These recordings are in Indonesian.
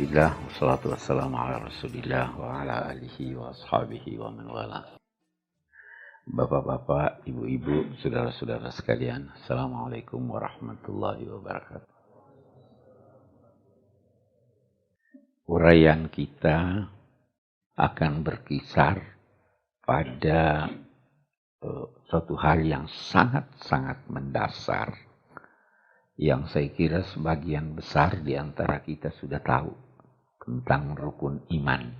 Alhamdulillah, wassalatu wassalamu ala rasulillah wa ala alihi wa ashabihi wa man wala. Bapak-bapak, ibu-ibu, saudara-saudara sekalian, Assalamualaikum warahmatullahi wabarakatuh. Uraian kita akan berkisar pada suatu hal yang sangat-sangat mendasar, yang saya kira sebagian besar di antara kita sudah tahu tentang rukun iman.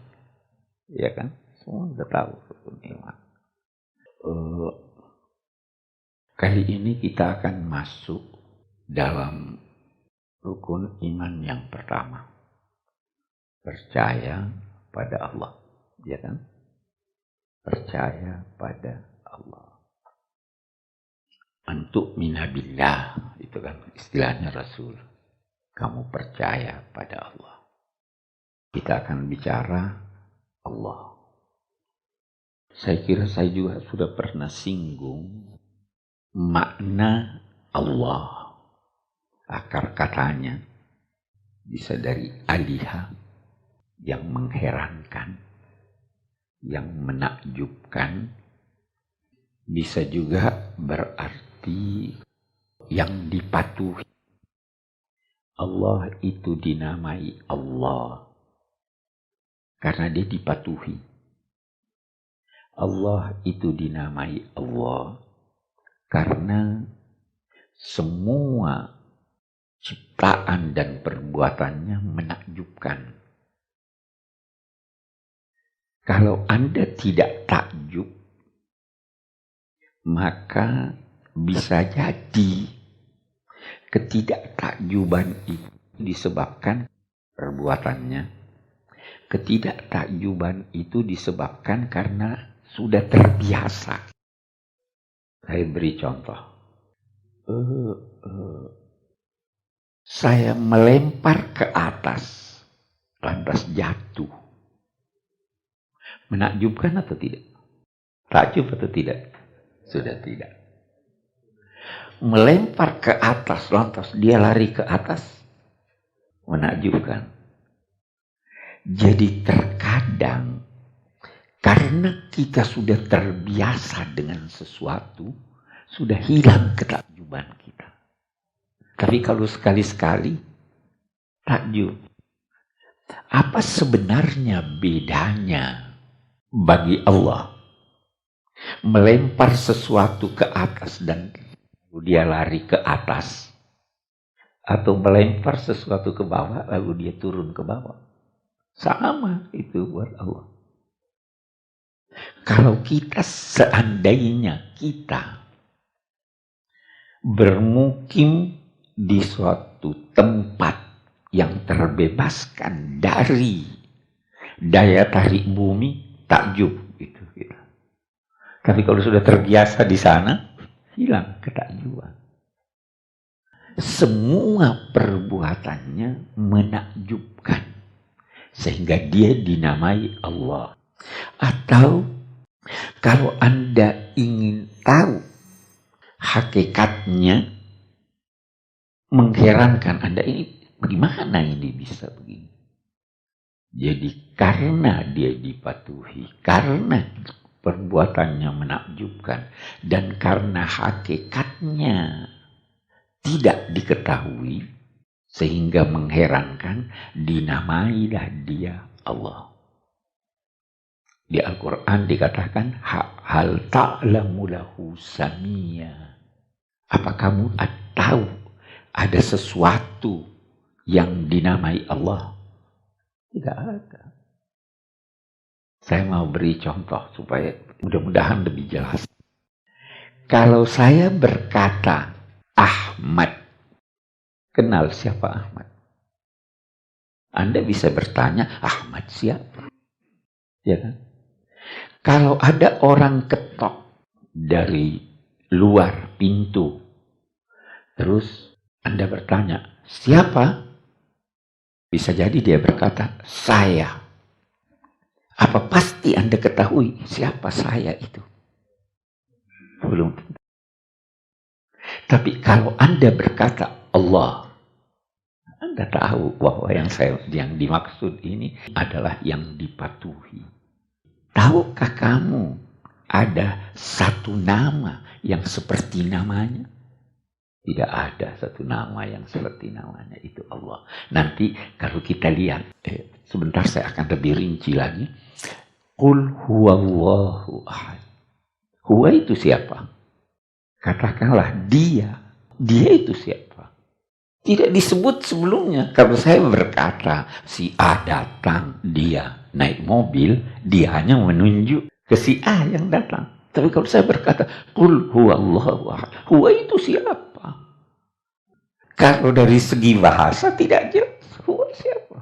Ya kan? Semua sudah tahu rukun iman. Kali ini kita akan masuk dalam rukun iman yang pertama. Percaya pada Allah. Ya kan? Percaya pada Allah. Antuk minabillah, itu kan istilahnya Rasul. Kamu percaya pada Allah. Kita akan bicara Allah. Saya kira saya juga sudah pernah singgung makna Allah. Akar katanya bisa dari aliha, yang mengherankan, yang menakjubkan. Bisa juga berarti yang dipatuhi. Allah itu dinamai Allah karena dia dipatuhi. Allah itu dinamai Allah karena semua ciptaan dan perbuatannya menakjubkan. Kalau Anda tidak takjub, maka bisa jadi ketidaktakjuban itu disebabkan perbuatannya. Ketidaktakjuban itu disebabkan karena sudah terbiasa. Saya beri contoh. Saya melempar ke atas, lantas jatuh. Menakjubkan atau tidak? Takjub atau tidak? Sudah tidak. Melempar ke atas, lantas dia lari ke atas. Menakjubkan. Jadi terkadang karena kita sudah terbiasa dengan sesuatu, sudah hilang ketakjuban kita. Tapi kalau sekali-sekali takjub, apa sebenarnya bedanya bagi Allah melempar sesuatu ke atas dan dia lari ke atas, atau melempar sesuatu ke bawah lalu dia turun ke bawah? Sama itu buat Allah. Kalau kita seandainya kita bermukim di suatu tempat yang terbebaskan dari daya tarik bumi, takjub itu kita. Tapi kalau sudah terbiasa di sana, hilang ketakjuban. Semua perbuatannya menakjubkan sehingga dia dinamai Allah. Atau kalau Anda ingin tahu hakikatnya, mengherankan Anda, ini bagaimana ini bisa begini? Jadi karena dia dipatuhi, karena perbuatannya menakjubkan, dan karena hakikatnya tidak diketahui sehingga mengherankan, dinamailah dia Allah. Di Al-Quran dikatakan, hal ta'lamu lahu samia. Apa kamu tahu ada sesuatu yang dinamai Allah? Tidak ada. Saya mau beri contoh supaya mudah-mudahan lebih jelas. Kalau saya berkata Ahmad, kenal siapa Ahmad? Anda bisa bertanya, Ahmad siapa? Ya kan? Kalau ada orang ketok dari luar pintu, terus Anda bertanya, siapa? Bisa jadi dia berkata, saya. Apa pasti Anda ketahui siapa saya itu? Belum. Tapi kalau Anda berkata Allah, Anda tahu bahwa yang dimaksud ini adalah yang dipatuhi. Tahukah kamu ada satu nama yang seperti namanya? Tidak ada satu nama yang seperti namanya, itu Allah. Nanti kalau kita lihat, sebentar saya akan lebih rinci lagi. Qul huwallahu ahad. Huwa itu siapa? Katakanlah dia. Dia itu siapa? Tidak disebut sebelumnya. Kalau saya berkata, si A datang, dia naik mobil, dia hanya menunjuk ke si A yang datang. Tapi kalau saya berkata, Qul huwallahu ahad. Huwa itu siapa? Kalau dari segi bahasa tidak jelas. Huwa siapa?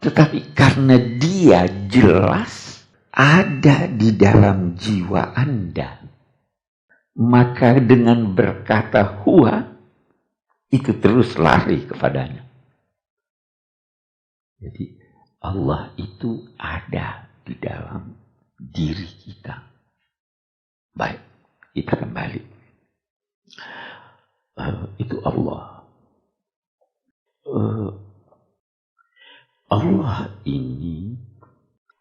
Tetapi karena dia jelas ada di dalam jiwa Anda, maka dengan berkata huwa, itu terus lari kepadanya. Jadi Allah itu ada di dalam diri kita. Baik, kita kembali. Itu Allah. Allah ini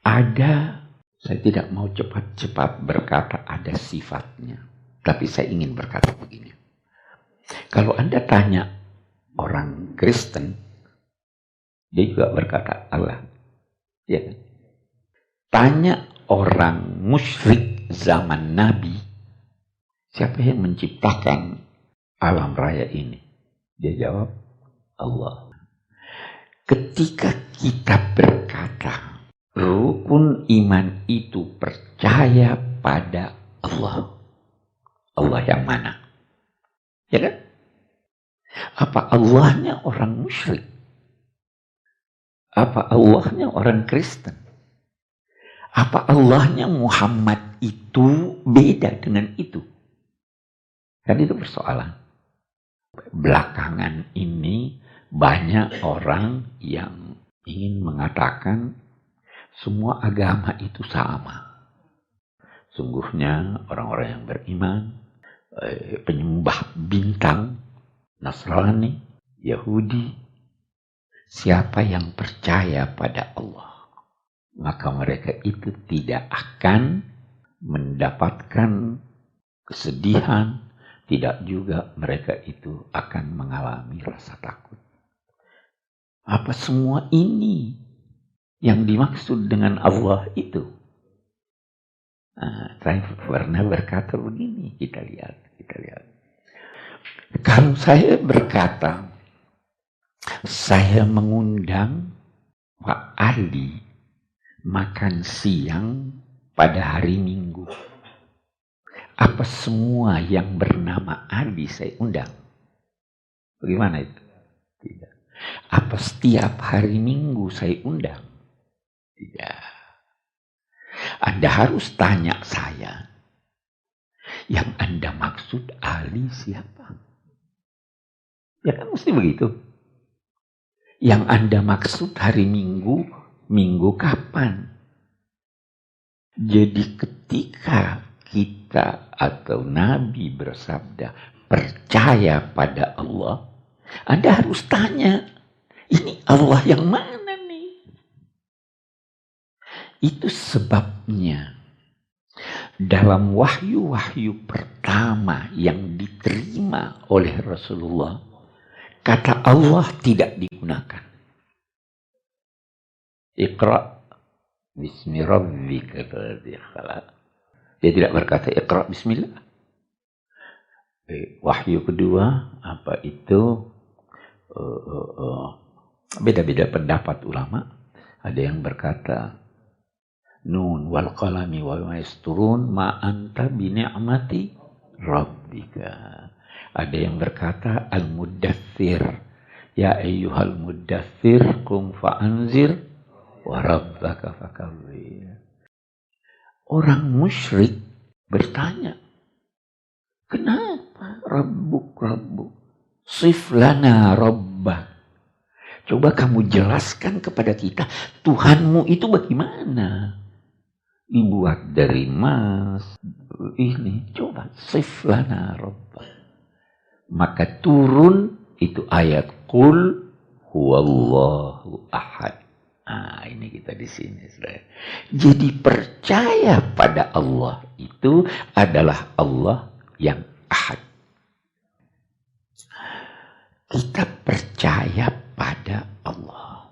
ada, saya tidak mau cepat-cepat berkata ada sifatnya. Tapi saya ingin berkata begini. Kalau Anda tanya orang Kristen, dia juga berkata Allah. Ya kan? Tanya orang musyrik zaman Nabi, siapa yang menciptakan alam raya ini? Dia jawab, Allah. Ketika kita berkata, rukun iman itu percaya pada Allah. Allah yang mana? Ya kan? Apa Allahnya orang musyrik? Apa Allahnya orang Kristen? Apa Allahnya Muhammad itu beda dengan itu? Kan itu persoalan. Belakangan ini banyak orang yang ingin mengatakan semua agama itu sama. Sungguhnya orang-orang yang beriman, penyembah bintang, Nasrani, Yahudi, siapa yang percaya pada Allah, maka mereka itu tidak akan mendapatkan kesedihan, tidak juga mereka itu akan mengalami rasa takut. Apa semua ini yang dimaksud dengan Allah itu? Nah, saya pernah berkata begini, kita lihat. Kalau saya berkata, saya mengundang Pak Ali makan siang pada hari Minggu. Apa semua yang bernama Ali saya undang? Bagaimana itu? Tidak. Apa setiap hari Minggu saya undang? Tidak. Anda harus tanya saya, yang Anda maksud Ali siapa? Ya kan mesti begitu. Yang Anda maksud hari Minggu, Minggu kapan? Jadi ketika kita atau Nabi bersabda percaya pada Allah, Anda harus tanya, ini Allah yang mana nih? Itu sebabnya dalam wahyu-wahyu pertama yang diterima oleh Rasulullah, kata Allah tidak digunakan. Iqra bismi rabbika alladzi khalaq. Dia tidak berkata iqra bismillah. Wahyu kedua apa itu? Beda-beda pendapat ulama. Ada yang berkata Nun wal qalami wa ma yasturun ma anta bi ni'mati rabbika. Ada yang berkata al-muddathir, ya ayyuhal muddathir qum fa'anzir wa rabbaka fakabbir. Orang musyrik bertanya, kenapa rabbuk sif lana rabbak? Coba kamu jelaskan kepada kita Tuhanmu itu bagaimana? Dibuat dari emas, ini coba sif lana rabbak. Maka turun itu ayat Qul huwallahu ahad. Nah, ini kita di sini, saudara. Jadi percaya pada Allah itu adalah Allah yang ahad. Kita percaya pada Allah.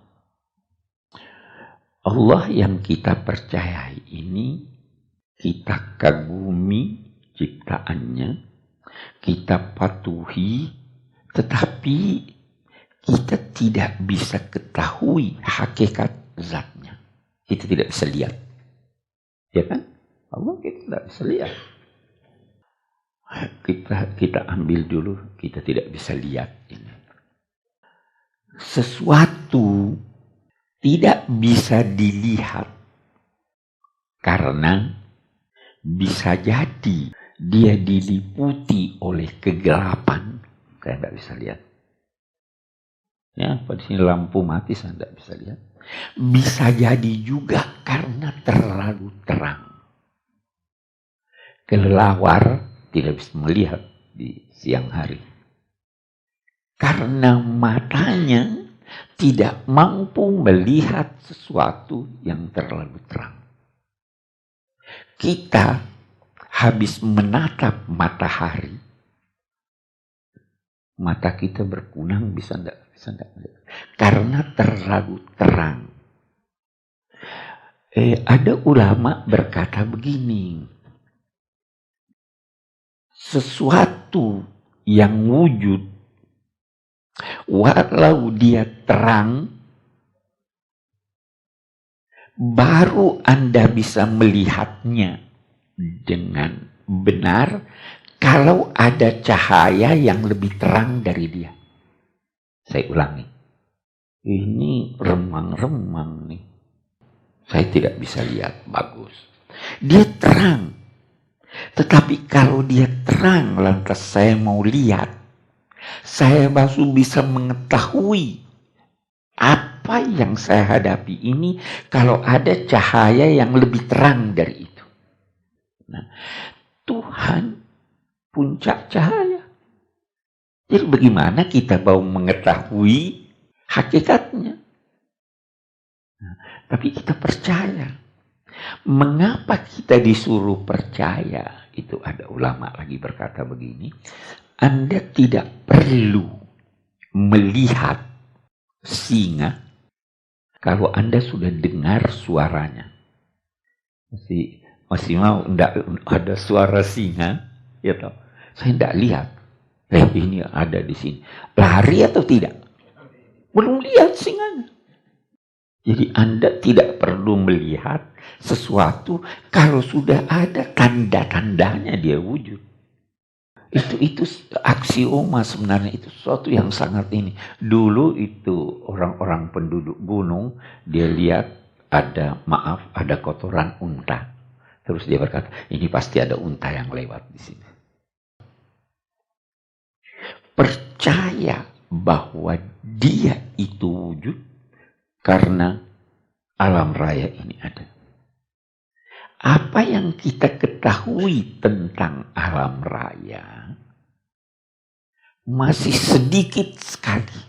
Allah yang kita percayai ini, kita kagumi ciptaannya, kita patuhi, tetapi kita tidak bisa ketahui hakikat zatnya. Kita tidak bisa lihat. Ya kan? Allah kita tidak bisa lihat. Kita ambil dulu, kita tidak bisa lihat ini. Sesuatu tidak bisa dilihat karena bisa jadi dia diliputi oleh kegelapan. Saya tidak bisa lihat. Ya, pada sini lampu mati saya tidak bisa lihat. Bisa jadi juga karena terlalu terang. Kelelawar tidak bisa melihat di siang hari. Karena matanya tidak mampu melihat sesuatu yang terlalu terang. Kita habis menatap matahari, mata kita berkunang, bisa enggak melihat. Karena terlalu terang. Ada ulama berkata begini, sesuatu yang wujud, walau dia terang, baru Anda bisa melihatnya dengan benar kalau ada cahaya yang lebih terang dari dia. Saya ulangi. Ini remang-remang nih. Saya tidak bisa lihat bagus. Dia terang. Tetapi kalau dia terang lantas saya mau lihat, saya baru bisa mengetahui apa yang saya hadapi ini kalau ada cahaya yang lebih terang dari itu. Nah, Tuhan puncak cahaya. Jadi bagaimana kita mau mengetahui hakikatnya? Nah, tapi kita percaya. Mengapa kita disuruh percaya? Itu ada ulama lagi berkata begini, Anda tidak perlu melihat singa kalau Anda sudah dengar suaranya. Masih mau enggak ada suara singa? Ya toh. Saya enggak lihat. Ini ada di sini. Lari atau tidak? Belum lihat singanya. Jadi Anda tidak perlu melihat sesuatu kalau sudah ada tanda-tandanya dia wujud. Itu aksioma sebenarnya, itu sesuatu yang sangat ini. Dulu itu orang-orang penduduk gunung, dia lihat ada kotoran unta. Terus dia berkata, ini pasti ada unta yang lewat di sini. Percaya bahwa dia itu wujud karena alam raya ini ada. Apa yang kita ketahui tentang alam raya masih sedikit sekali.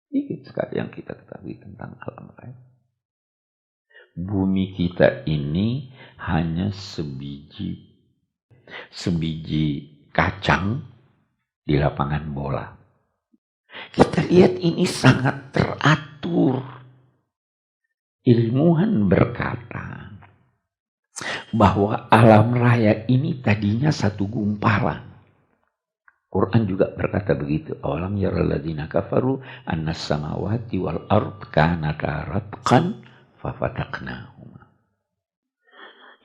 Sedikit sekali yang kita ketahui tentang alam raya. Bumi kita ini hanya sebiji kacang di lapangan bola. Kita lihat ini sangat teratur. Ilmuwan berkata bahwa alam raya ini tadinya satu gumpalan. Quran juga berkata begitu. Awalam yaral ladzina kafaru annas samawati wal ard kanata ratqan fafataqnahuma.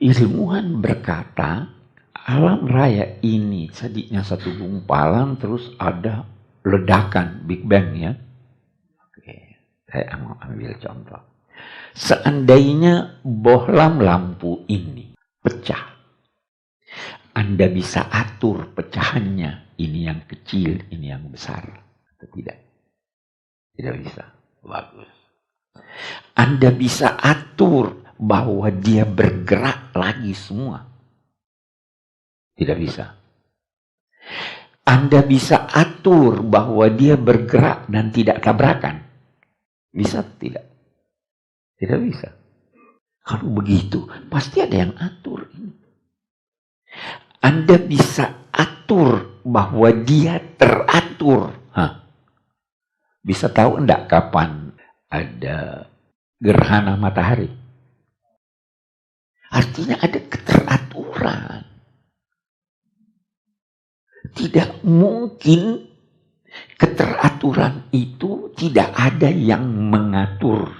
Ilmuwan berkata alam raya ini tadinya satu gumpalan, terus ada ledakan Big Bang ya. Oke, saya mau ambil contoh. Seandainya bohlam lampu ini pecah, Anda bisa atur pecahannya. Ini yang kecil, ini yang besar. Atau tidak? Tidak bisa. Bagus. Anda bisa atur bahwa dia bergerak lagi semua. Tidak bisa. Anda bisa atur bahwa dia bergerak dan tidak tabrakan. Bisa atau tidak? Tidak bisa. Kalau begitu, pasti ada yang atur ini. Anda bisa atur bahwa dia teratur. Bisa tahu enggak kapan ada gerhana matahari? Artinya ada keteraturan. Tidak mungkin keteraturan itu tidak ada yang mengatur.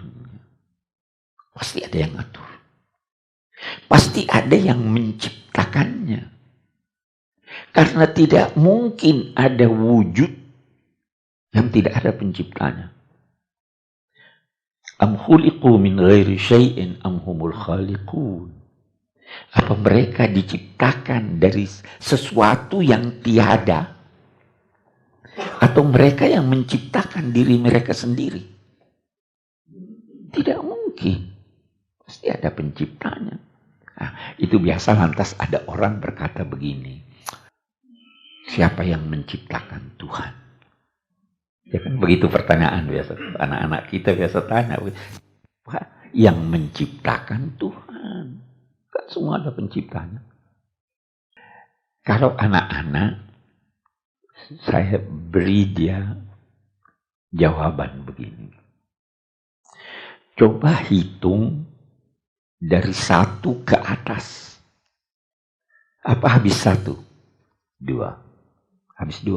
Pasti ada yang ngatur. Pasti ada yang menciptakannya. Karena tidak mungkin ada wujud yang tidak ada penciptanya. Am khuliqu min ghairi syai'in am humul khaliqun. Apa mereka diciptakan dari sesuatu yang tiada? Atau mereka yang menciptakan diri mereka sendiri? Tidak mungkin. Pasti ada penciptanya. Nah, itu biasa lantas ada orang berkata begini. Siapa yang menciptakan Tuhan? Ya kan begitu pertanyaan biasa. Anak-anak kita biasa tanya. Yang menciptakan Tuhan. Kan semua ada penciptanya. Kalau anak-anak, saya beri dia jawaban begini. Coba hitung dari 1 ke atas. Apa habis 1? 2. Habis 2?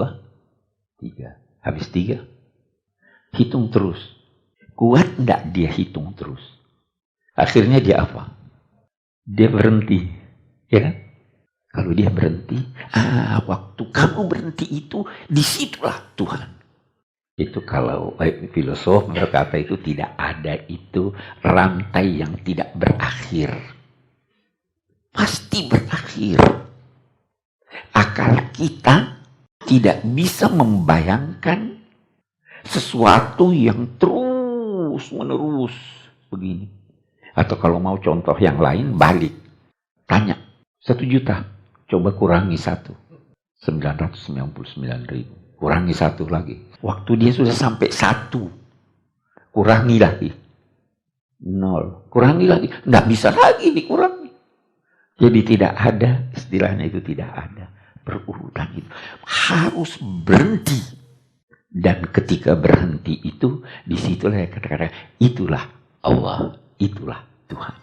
3. Habis 3? Hitung terus. Kuat enggak dia hitung terus? Akhirnya dia apa? Dia berhenti. Ya kan? Kalau dia berhenti, waktu kamu berhenti itu, disitulah Tuhan. Itu kalau filosof berkata itu tidak ada itu rantai yang tidak berakhir. Pasti berakhir. Akal kita tidak bisa membayangkan sesuatu yang terus menerus begini. Atau kalau mau contoh yang lain, balik. Tanya, 1 juta. Coba kurangi 1. 999.000. Kurangi 1 lagi. Waktu dia sudah sampai 1. Kurangi lagi. 0. Kurangi lagi. Nggak bisa lagi dikurangi. Jadi tidak ada, istilahnya itu tidak ada. Berurutan itu. Harus berhenti. Dan ketika berhenti itu, disitulah kata-kata, itulah Allah, itulah Tuhan.